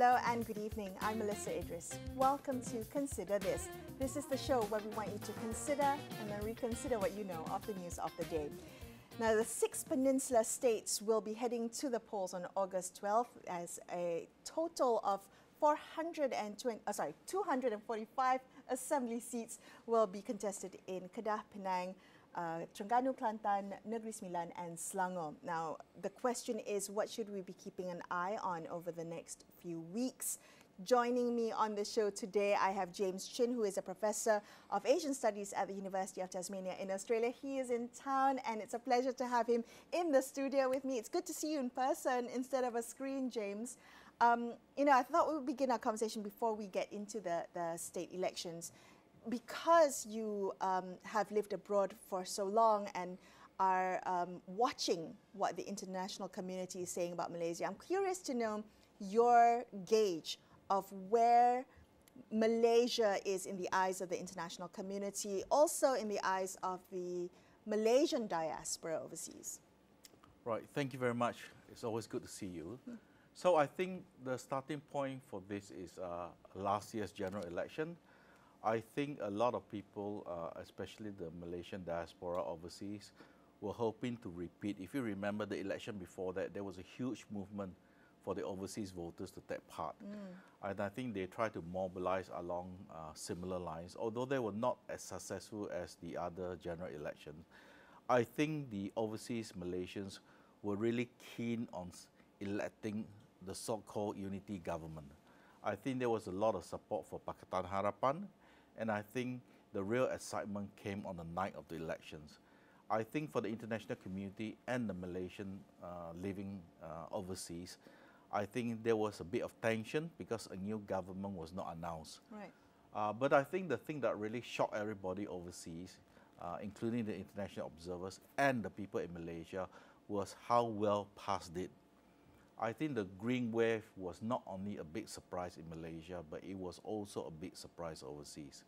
Hello and good evening. I'm Melissa Idris. Welcome to Consider This. This is the show where we want you to consider and then reconsider what you know of the news of the day. Now, the 6 Peninsula states will be heading to the polls on August 12th as a total of 245 assembly seats will be contested in Kedah, Penang, Terengganu, Kelantan, Negeri Sembilan and Selangor. Now, the question is, what should we be keeping an eye on over the next few weeks? Joining me on the show today, I have James Chin, who is a professor of Asian Studies at the University of Tasmania in Australia. He is in town and it's a pleasure to have him in the studio with me. It's good to see you in person instead of a screen, James. I thought we would begin our conversation before we get into the state elections. Because you have lived abroad for so long and are watching what the international community is saying about Malaysia, I'm curious to know your gauge of where Malaysia is in the eyes of the international community, also in the eyes of the Malaysian diaspora overseas. Right, thank you very much. It's always good to see you. So I think the starting point for this is last year's general election. I think a lot of people, especially the Malaysian diaspora overseas, were hoping to repeat. If you remember the election before that, there was a huge movement for the overseas voters to take part. And I think they tried to mobilize along similar lines, although they were not as successful as the other general elections. I think the overseas Malaysians were really keen on electing the so-called unity government. I think there was a lot of support for Pakatan Harapan, and I think the real excitement came on the night of the elections. I think for the international community and the Malaysian living overseas, I think there was a bit of tension because a new government was not announced. Right. But I think the thing that really shocked everybody overseas, including the international observers and the people in Malaysia, was how well PAS did. I think the green wave was not only a big surprise in Malaysia, but it was also a big surprise overseas.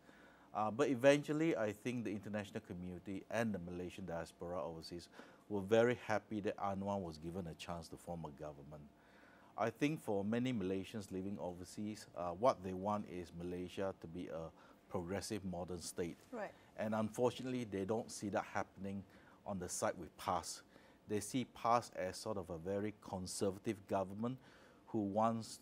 But eventually, I think the international community and the Malaysian diaspora overseas were very happy that Anwar was given a chance to form a government. I think for many Malaysians living overseas, what they want is Malaysia to be a progressive modern state. Right. And unfortunately, they don't see that happening on the side with PAS. They see PAS as sort of a very conservative government who wants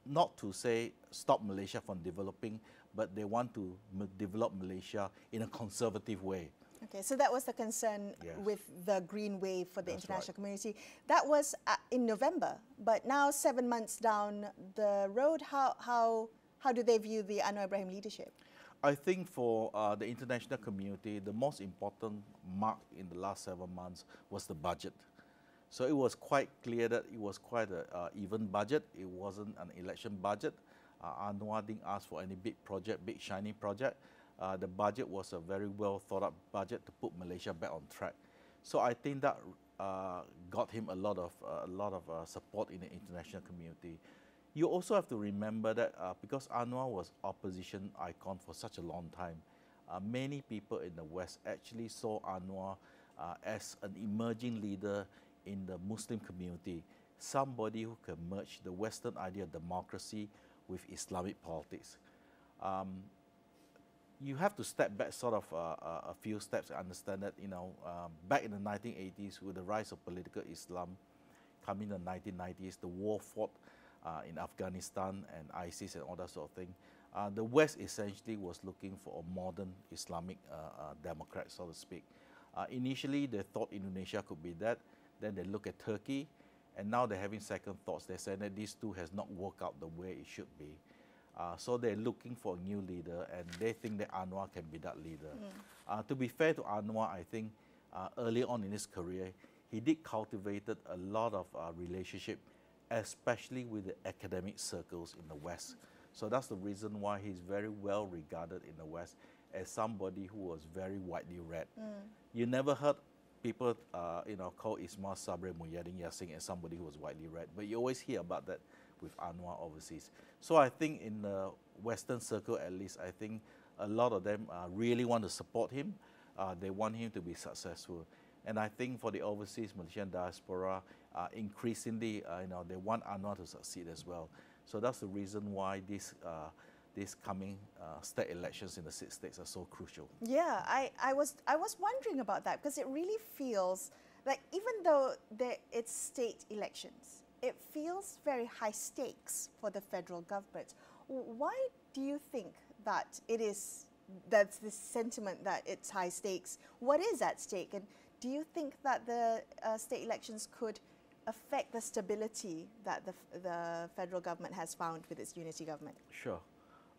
not to say stop Malaysia from developing, but they want to develop Malaysia in a conservative way. Okay, so that was the concern with the green wave for the international community. That was in November, but now 7 months down the road, how do they view the Anwar Ibrahim leadership? I think for the international community, the most important mark in the last 7 months was the budget. So it was quite clear that it was quite an even budget. It wasn't an election budget. Anwar didn't ask for any big project, big shiny project. The budget was a very well thought out budget to put Malaysia back on track. So I think that got him a lot of support in the international community. You also have to remember that because Anwar was opposition icon for such a long time, many people in the West actually saw Anwar as an emerging leader in the Muslim community, somebody who can merge the Western idea of democracy with Islamic politics. You have to step back sort of a few steps to understand that, back in the 1980s, with the rise of political Islam, coming in the 1990s, the war fought in Afghanistan and ISIS and all that sort of thing. The West essentially was looking for a modern Islamic democrat, so to speak. Initially, they thought Indonesia could be that. Then they look at Turkey, and now they're having second thoughts. They're saying that these two has not worked out the way it should be. So they're looking for a new leader, and they think that Anwar can be that leader. To be fair to Anwar, I think early on in his career, he did cultivated a lot of relationship, especially with the academic circles in the West. So that's the reason why he's very well regarded in the West as somebody who was very widely read. You never heard people call Ismail Sabri Muhyiddin Yassin as somebody who was widely read, but you always hear about that with Anwar overseas. So I think in the Western circle, at least, I think a lot of them really want to support him. They want him to be successful. And I think for the overseas Malaysian diaspora, increasingly, they want UNRWA to succeed as well. So that's the reason why these coming state elections in the 6 states are so crucial. Yeah, I was wondering about that, because it really feels like, even though it's state elections, it feels very high stakes for the federal government. Why do you think that that's the sentiment that it's high stakes? What is at stake? And do you think that the state elections could affect the stability that the federal government has found with its unity government? Sure.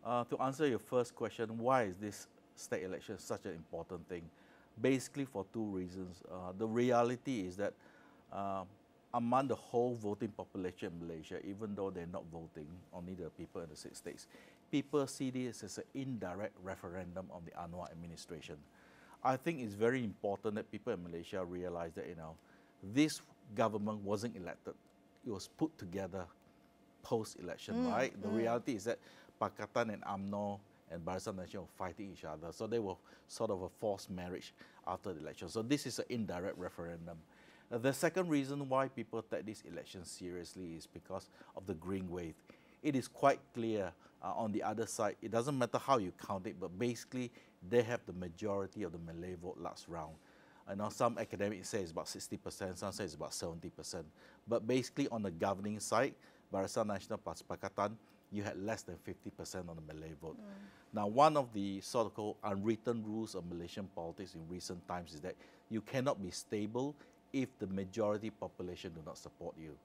To answer your first question, why is this state election such an important thing? Basically for 2 reasons. The reality is that among the whole voting population in Malaysia, even though they're not voting, only the people in the 6 states, people see this as an indirect referendum on the UNRWA administration. I think it's very important that people in Malaysia realize that, this government wasn't elected. It was put together post-election, right? The reality is that Pakatan and UMNO and Barisan Nasional were fighting each other. So they were sort of a forced marriage after the election. So this is an indirect referendum. The second reason why people take this election seriously is because of the green wave. It is quite clear on the other side, it doesn't matter how you count it, but basically they have the majority of the Malay vote last round. I know some academics say it's about 60%, some say it's about 70%. But basically on the governing side, Barisan Nasional plus Pakatan, you had less than 50% on the Malay vote. Now, one of the so-called unwritten rules of Malaysian politics in recent times is that you cannot be stable if the majority population do not support you.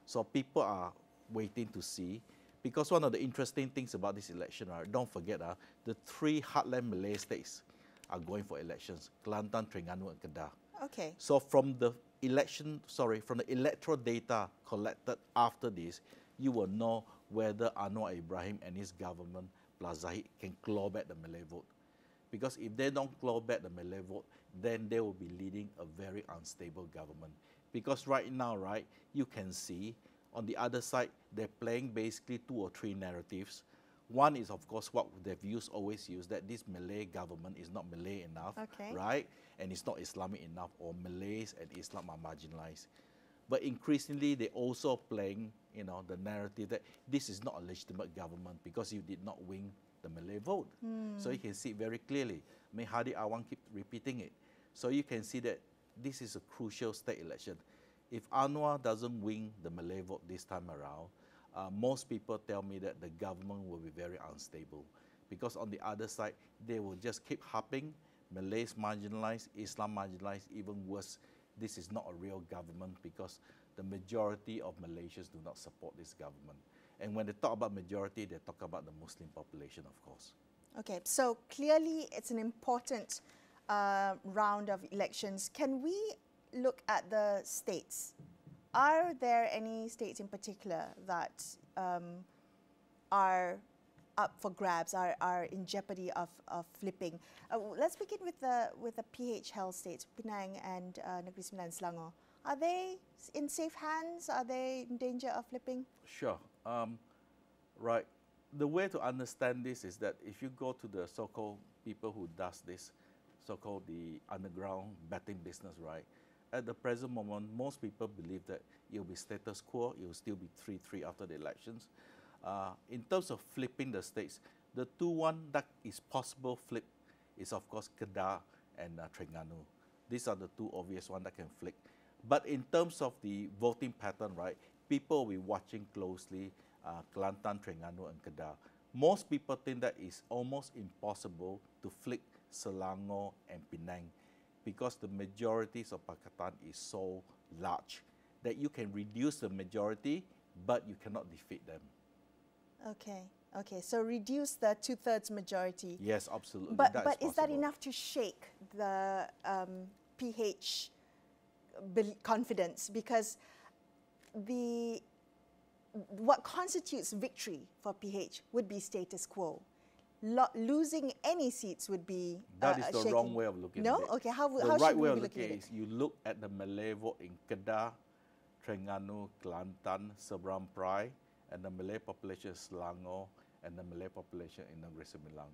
So people are waiting to see, because one of the interesting things about this election, don't forget, the 3 heartland Malay states are going for elections: Kelantan, Terengganu, and Kedah. Okay. So from the electoral data collected after this, you will know whether Anwar Ibrahim and his government plus Zahid can claw back the Malay vote. Because if they don't claw back the Malay vote, then they will be leading a very unstable government. Because right now, you can see on the other side, they're playing basically 2 or 3 narratives. One is, of course, what they've always used, that this Malay government is not Malay enough, right? And it's not Islamic enough, or Malays and Islam are marginalized. But increasingly, they're also playing, the narrative that this is not a legitimate government because you did not win the Malay vote. So you can see it very clearly. Hadi Awang keep repeating it. So you can see that this is a crucial state election. If Anwar doesn't win the Malay vote this time around, most people tell me that the government will be very unstable, because on the other side, they will just keep harping, Malays marginalized, Islam marginalized, even worse, this is not a real government because the majority of Malaysians do not support this government. And when they talk about majority, they talk about the Muslim population, of course. Okay, so clearly it's an important round of elections. Can we look at the states? Are there any states in particular that are up for grabs, are in jeopardy of flipping? Let's begin with the PH held states, Penang and Negeri Sembilan, Selangor. Are they in safe hands? Are they in danger of flipping? Sure. Right. The way to understand this is that if you go to the so-called people who does this, so-called the underground betting business, right? At the present moment, most people believe that it will be status quo, it will still be 3-3 after the elections. In terms of flipping the states, the 2-1 that is possible flip is, of course, Kedah and Terengganu. These are the 2 obvious ones that can flip. But in terms of the voting pattern, right, people will be watching closely Kelantan, Terengganu, and Kedah. Most people think that it's almost impossible to flip Selangor and Penang, because the majorities of Pakatan is so large that you can reduce the majority, but you cannot defeat them. Okay, so reduce the 2/3 majority. Yes, absolutely. But is is that enough to shake the PH confidence? Because what constitutes victory for PH would be status quo. Losing any seats would be that is the wrong way of looking at it. Okay, how the should right we way be of looking looking at it? is you look at the Malay vote in Kedah, Terengganu, Kelantan, Seberang Perai, and the Malay population in Selangor, and the Malay population in Negeri Sembilan.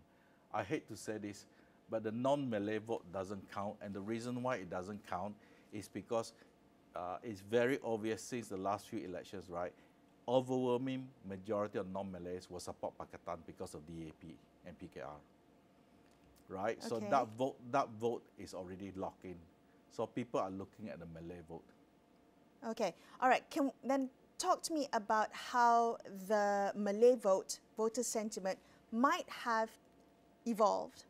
I hate to say this, but the non-Malay vote doesn't count, and the reason why it doesn't count is because it's very obvious since the last few elections, right? Overwhelming majority of non-Malays will support Pakatan because of DAP and PKR, right? Okay. So that vote is already locked in. So people are looking at the Malay vote. Okay, all right. Then talk to me about how the Malay voter sentiment might have evolved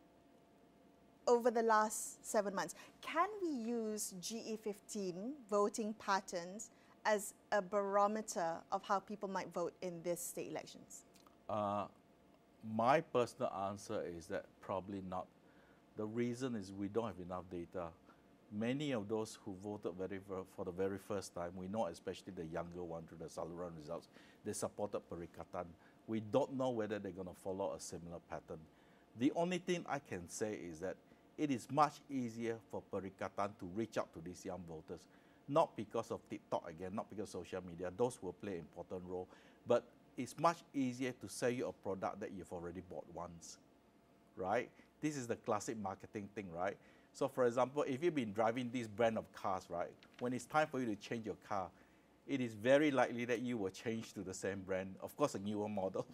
over the last 7 months. Can we use GE15 voting patterns as a barometer of how people might vote in this state elections? My personal answer is that probably not. The reason is we don't have enough data. Many of those who voted for the very first time, we know especially the younger one through the saluran results, they supported Perikatan. We don't know whether they're going to follow a similar pattern. The only thing I can say is that it is much easier for Perikatan to reach out to these young voters, not because of TikTok again, not because of social media, those will play an important role, but it's much easier to sell you a product that you've already bought once, right? This is the classic marketing thing, right? So for example, if you've been driving this brand of cars, right, when it's time for you to change your car, it is very likely that you will change to the same brand, of course a newer model.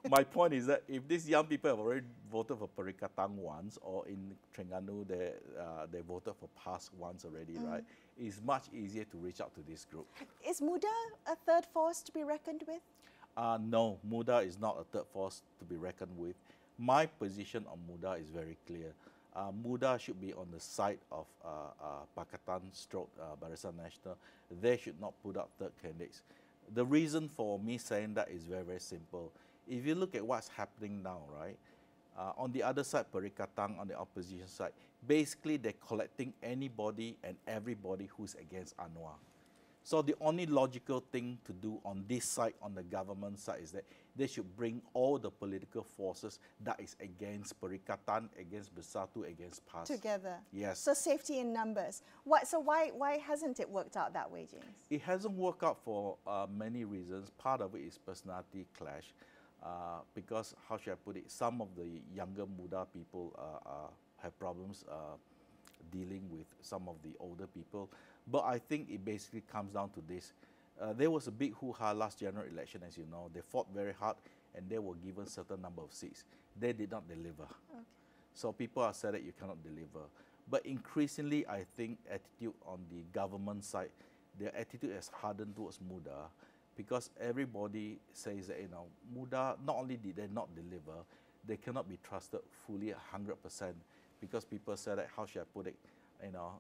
My point is that if these young people have already voted for Perikatan once, or in Terengganu they voted for PAS once already, right, it's much easier to reach out to this group. Is Muda a third force to be reckoned with? No, Muda is not a third force to be reckoned with. My position on Muda is very clear. Muda should be on the side of Pakatan stroke Barisan Nasional. They should not put up third candidates. The reason for me saying that is very, very simple. If you look at what's happening now, right, on the other side, Perikatan, on the opposition side, basically they're collecting anybody and everybody who's against Anwar. So the only logical thing to do on this side, on the government side, is that they should bring all the political forces that is against Perikatan, against Bersatu, against PAS. Together. Yes. So safety in numbers. So why hasn't it worked out that way, James? It hasn't worked out for many reasons. Part of it is personality clash. Because, how should I put it, some of the younger Muda people have problems dealing with some of the older people. But I think it basically comes down to this. There was a big hoo-ha last general election, as you know. They fought very hard and they were given a certain number of seats. They did not deliver. Okay. So people are said that you cannot deliver. But increasingly, I think attitude on the government side, their attitude has hardened towards Muda, because everybody says that, you know, Muda, not only did they not deliver, they cannot be trusted fully 100%, because people say that, how should I put it, you know,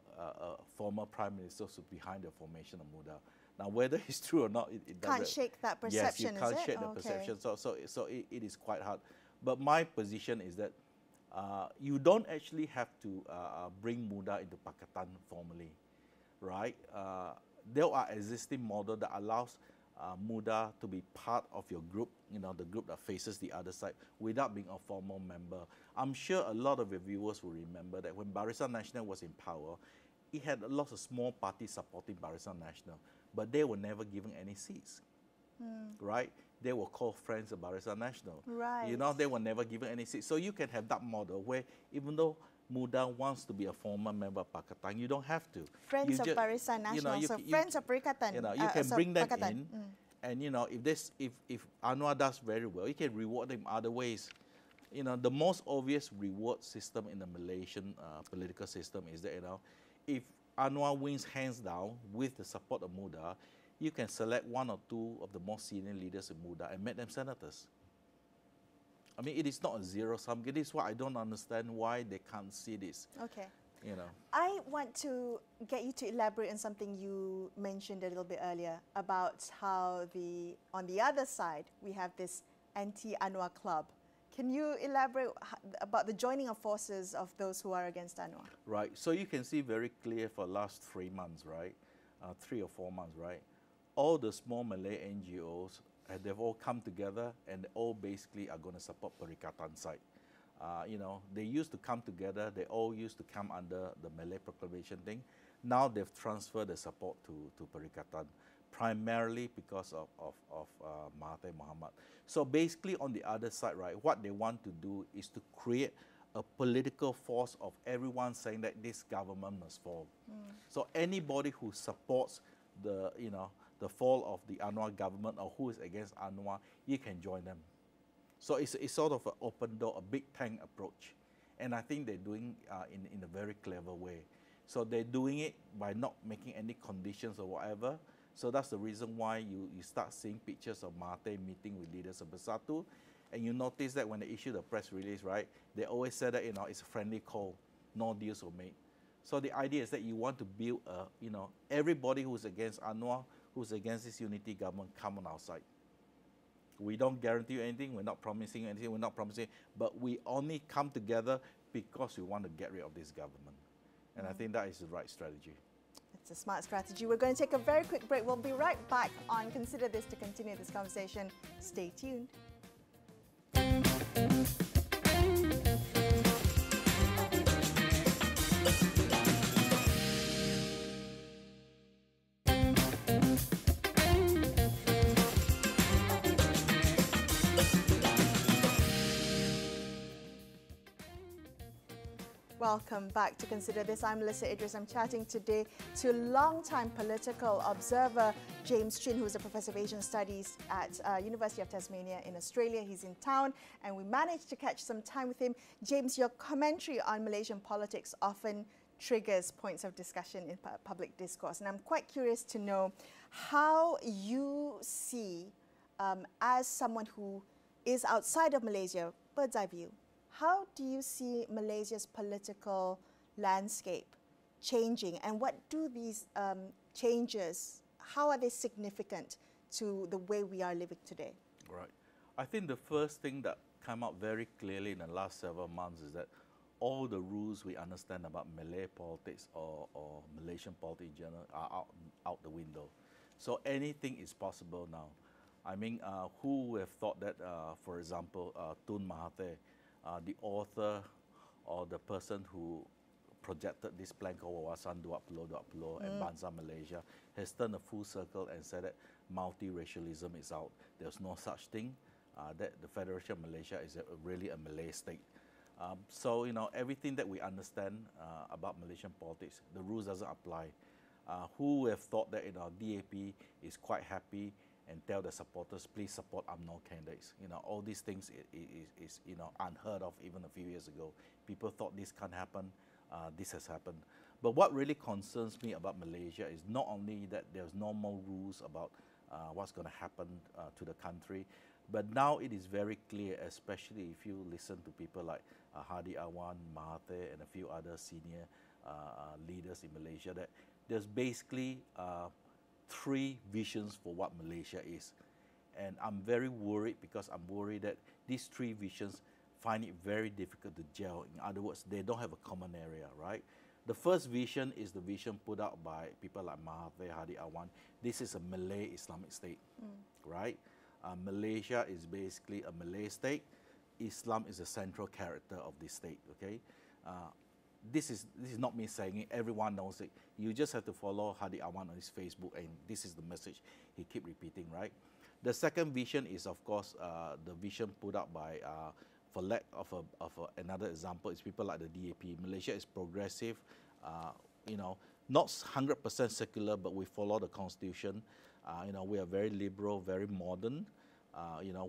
former prime minister was behind the formation of Muda. Now, whether it's true or not, it doesn't. Can't shake that perception, yes, you can't is it? shake the perception. So it is quite hard. But my position is that you don't actually have to bring Muda into Pakatan formally, right? There are existing model that allows Muda to be part of your group, you know, the group that faces the other side, without being a formal member. I'm sure a lot of your viewers will remember that when Barisan Nasional was in power, it had a lot of small parties supporting Barisan Nasional, but they were never given any seats, right? They were called Friends of Barisan Nasional. Right. You know, they were never given any seats. So you can have that model where even though Muda wants to be a former member of Pakatan, you don't have to. Friends of Barisan Nasional, you know, so Friends of Perikatan. You know, you can bring them Pakatan. in, and you know, if Anwar does very well, you can reward him other ways. You know, the most obvious reward system in the Malaysian political system is that, you know, if Anwar wins hands down with the support of Muda, you can select one or two of the most senior leaders in Muda and make them senators. I mean, it is not a zero-sum. It is why I don't understand why they can't see this. Okay. You know. I want to get you to elaborate on something you mentioned a little bit earlier about how on the other side we have this anti-Anwar club. Can you elaborate about the joining of forces of those who are against Anwar? Right. So you can see very clear for the last 3 months, right? 3 or 4 months, right? All the small Malay NGOs, they've all come together and they all basically are going to support Perikatan side. You know, they used to come together, they all used to come under the Malay Proclamation thing. Now they've transferred the support to Perikatan, primarily because of Mahathir Mohamad. So basically on the other side, right, what they want to do is to create a political force of everyone saying that this government must fall. So anybody who supports the, the fall of the Anwar government or who is against Anwar, you can join them. So it's sort of an open door, a big tank approach. And I think they're doing in a very clever way. So they're doing it by not making any conditions or whatever. So that's the reason why you start seeing pictures of Mahathir meeting with leaders of Bersatu. And you notice that when they issue the press release, right, they always say that, it's a friendly call, no deals were made. So the idea is that you want to build everybody who's against Anwar, who's against this unity government, come on our side. We don't guarantee you anything, we're not promising you anything, but we only come together because we want to get rid of this government. And I think that is the right strategy. It's a smart strategy. We're going to take a very quick break. We'll be right back on Consider This to continue this conversation. Stay tuned. Welcome back to Consider This. I'm Melissa Idris. I'm chatting today to longtime political observer James Chin, who is a professor of Asian Studies at University of Tasmania in Australia. He's in town and we managed to catch some time with him. James, your commentary on Malaysian politics often triggers points of discussion in public discourse. And I'm quite curious to know how you see, as someone who is outside of Malaysia, bird's eye view, how do you see Malaysia's political landscape changing, and what do these changes, how are they significant to the way we are living today? Right. I think the first thing that came out very clearly in the last several months is that all the rules we understand about Malay politics or Malaysian politics in general are out the window. So anything is possible now. I mean, who would have thought that, for example, Tun Mahathir, the author or the person who projected this plan called Wawasan Dua Pulau and Bangsa Malaysia, has turned a full circle and said that multiracialism is out. There's no such thing, that the Federation of Malaysia is really a Malay state. So, everything that we understand about Malaysian politics, the rules doesn't apply. Who would have thought that, DAP is quite happy and tell the supporters, please support UMNO candidates. All these things is unheard of even a few years ago. People thought this can't happen, this has happened. But what really concerns me about Malaysia is not only that there's no more rules about what's going to happen to the country, but now it is very clear, especially if you listen to people like Hadi Awan, Mahathir, and a few other senior leaders in Malaysia, that there's basically three visions for what Malaysia is. And I'm very worried because I'm worried that these three visions find it very difficult to gel. In other words, they don't have a common area, right? The first vision is the vision put out by people like Mahathir, Hadi Awan. This is a Malay Islamic state, right? Malaysia is basically a Malay state. Islam is a central character of this state, okay? This is not me saying it, everyone knows it. You just have to follow Hadi Awan on his Facebook, and this is the message he keep repeating, right? The second vision is, of course, the vision put out by, for lack of another example, is people like the DAP. Malaysia is progressive, not 100% secular, but we follow the constitution. We are very liberal, very modern.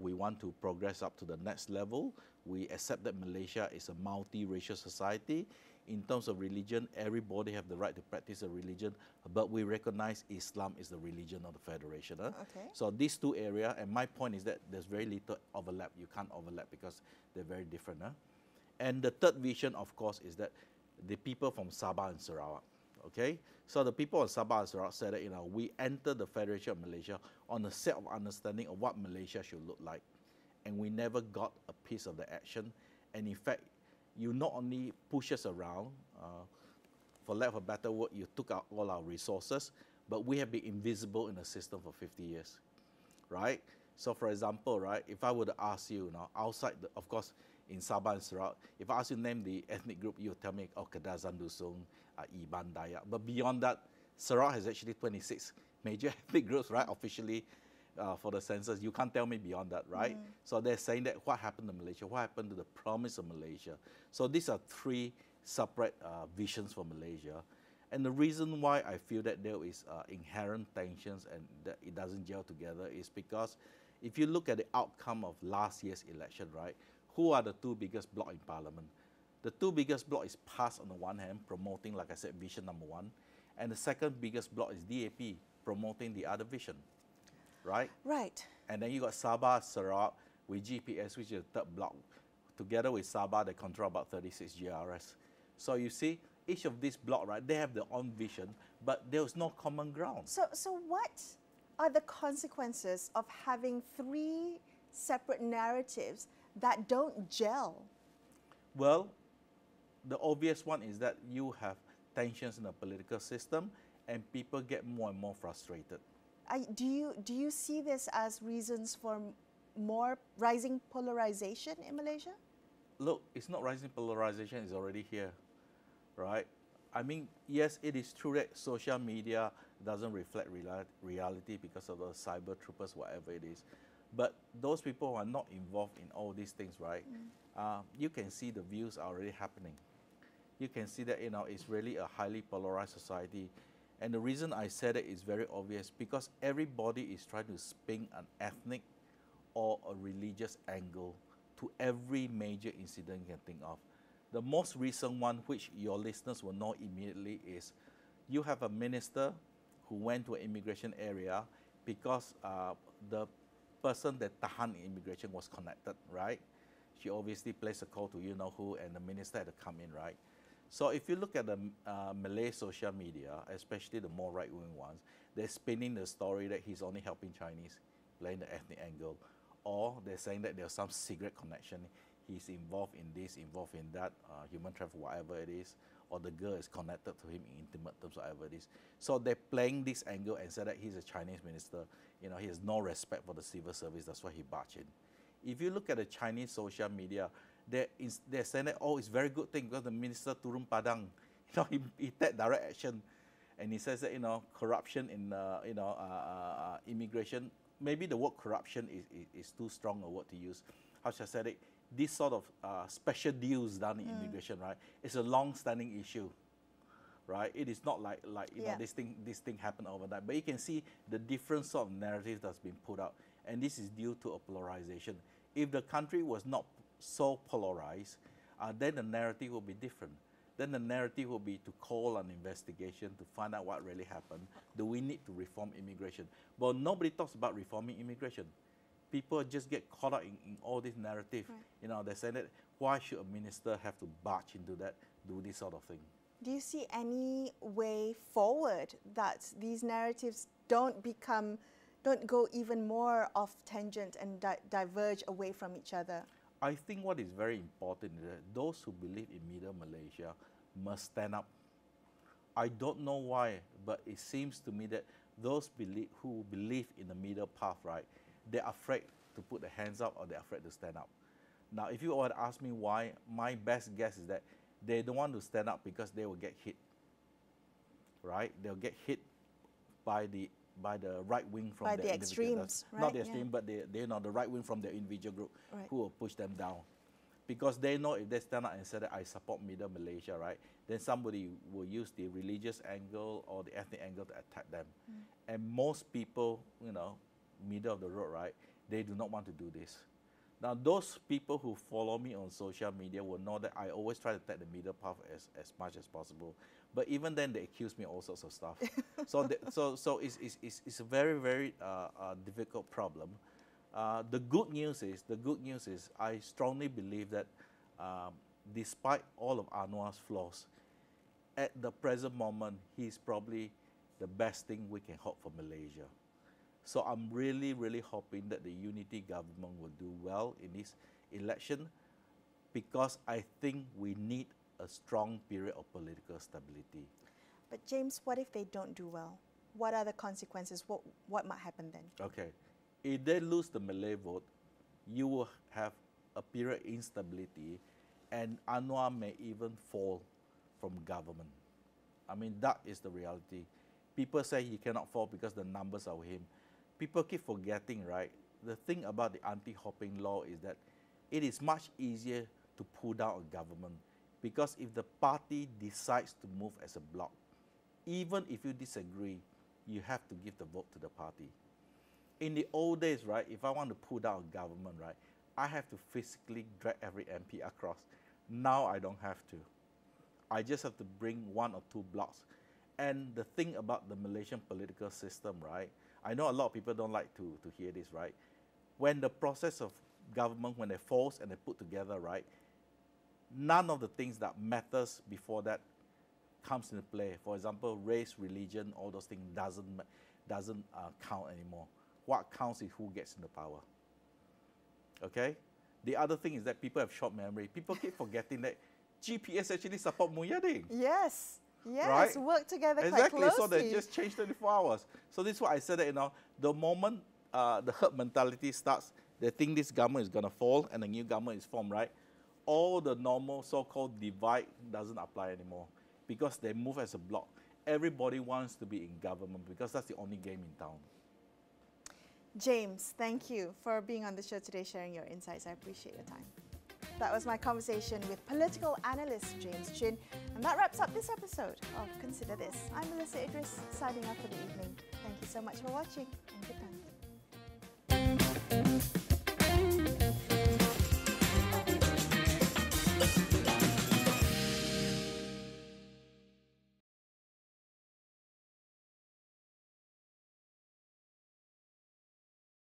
We want to progress up to the next level. We accept that Malaysia is a multiracial society. In terms of religion, everybody have the right to practice a religion, but we recognize Islam is the religion of the Federation. Okay. So these two areas, and my point is that there's very little overlap. You can't overlap because they're very different. And the third vision, of course, is that the people from Sabah and Sarawak. Okay, so the people of Sabah and Sarawak said that we enter the Federation of Malaysia on a set of understanding of what Malaysia should look like, and we never got a piece of the action. And in fact, you not only push us around, for lack of a better word, you took out all our resources, but we have been invisible in the system for 50 years, right? So for example, right, if I were to ask you, outside, of course, in Sabah and Sarawak, if I ask you to name the ethnic group, you tell me, Kadazan Dusung, Iban, Dayak. But beyond that, Sarawak has actually 26 major ethnic groups, right, officially. for the census. You can't tell me beyond that, right? So they're saying that what happened to Malaysia, what happened to the promise of Malaysia. So these are three separate visions for Malaysia. And the reason why I feel that there is inherent tensions and that it doesn't gel together is because if you look at the outcome of last year's election, right, who are the two biggest blocs in parliament? The two biggest blocs is PAS on the one hand, promoting, like I said, vision number one. And the second biggest bloc is DAP, promoting the other vision, right? Right. And then you got Sabah, Sarawak with GPS, which is the third bloc. Together with Sabah, they control about 36 GRS. So you see, each of these blocks, right, they have their own vision, but there's no common ground. So what are the consequences of having three separate narratives that don't gel? Well, the obvious one is that you have tensions in the political system and people get more and more frustrated. Do you see this as reasons for more rising polarization in Malaysia? Look, it's not rising polarization, it's already here, right? I mean, yes, it is true that social media doesn't reflect reality because of the cyber troopers, whatever it is. But those people who are not involved in all these things, right, you can see the views are already happening. You can see that, you know, it's really a highly polarized society. And the reason I said it is very obvious because everybody is trying to spin an ethnic or a religious angle to every major incident you can think of. The most recent one, which your listeners will know immediately, is you have a minister who went to an immigration area because the person that tahan in immigration was connected, right? She obviously placed a call to you-know-who, and the minister had to come in, right? So if you look at the Malay social media, especially the more right-wing ones, they're spinning the story that he's only helping Chinese, playing the ethnic angle. Or they're saying that there's some secret connection. He's involved in this, involved in that, human trafficking, whatever it is. Or the girl is connected to him in intimate terms, whatever it is. So they're playing this angle and say that he's a Chinese minister. You know, he has no respect for the civil service. That's why he barged in. If you look at the Chinese social media, they're saying that, oh, it's a very good thing because the minister turun padang. You know, he take direct action. And he says that, you know, corruption in, immigration, maybe the word corruption is too strong a word to use. How should I say it? This sort of special deals done in immigration, right? It's a long-standing issue, right? It is not like you know, this thing happened overnight. But you can see the different sort of narrative that's been put out, and this is due to a polarization. If the country was not so polarized, then the narrative will be different. Then the narrative will be to call an investigation to find out what really happened. Do we need to reform immigration? But nobody talks about reforming immigration. People just get caught up in all this narrative. Right. You know, they say that why should a minister have to barge into that, do this sort of thing? Do you see any way forward that these narratives don't go even more off tangent and diverge away from each other? I think what is very important is that those who believe in Middle Malaysia must stand up. I don't know why, but it seems to me that those who believe in the middle path, right, they're afraid to put their hands up or they're afraid to stand up. Now, if you were to ask me why, my best guess is that they don't want to stand up because they will get hit, right? They'll get hit by the right wing from the extremes, right? Not the extreme, but they know the right wing from their individual group, right, who will push them down. Because they know if they stand up and say that I support Middle Malaysia, right, then somebody will use the religious angle or the ethnic angle to attack them. And most people, you know, middle of the road, right, they do not want to do this. Now, those people who follow me on social media will know that I always try to take the middle path as much as possible. But even then, they accuse me all sorts of stuff. So it's a very, very difficult problem. The good news is I strongly believe that despite all of Anwar's flaws, at the present moment, he's probably the best thing we can hope for Malaysia. So I'm really, really hoping that the unity government will do well in this election because I think we need a strong period of political stability. But James, what if they don't do well? What are the consequences? What might happen then? Okay. If they lose the Malay vote, you will have a period of instability and Anwar may even fall from government. I mean, that is the reality. People say he cannot fall because the numbers are with him. people keep forgetting, right? The thing about the anti-hopping law is that it is much easier to pull down a government, because if the party decides to move as a bloc, even if you disagree, you have to give the vote to the party. In the old days, right, if I want to pull down a government, right, I have to physically drag every MP across. Now I don't have to. I just have to bring one or two blocks. And the thing about the Malaysian political system, right, I know a lot of people don't like to hear this, right? When the process of government, when they force and they put together, right, none of the things that matters before that comes into play. For example, race, religion, all those things doesn't count anymore. What counts is who gets into power. Okay? The other thing is that people have short memory. People keep forgetting that GPS actually support Muyadding. Yes. Yes, right? Work together exactly. quite closely. So they just changed 24 hours. So this is why I said that, you know, the moment the herd mentality starts, they think this government is going to fall and a new government is formed, right? All the normal so-called divide doesn't apply anymore because they move as a bloc. Everybody wants to be in government because that's the only game in town. James, thank you for being on the show today, sharing your insights. I appreciate your time. That was my conversation with political analyst James Chin. And that wraps up this episode of Consider This. I'm Melissa Idris, signing off for the evening. Thank you so much for watching and good night.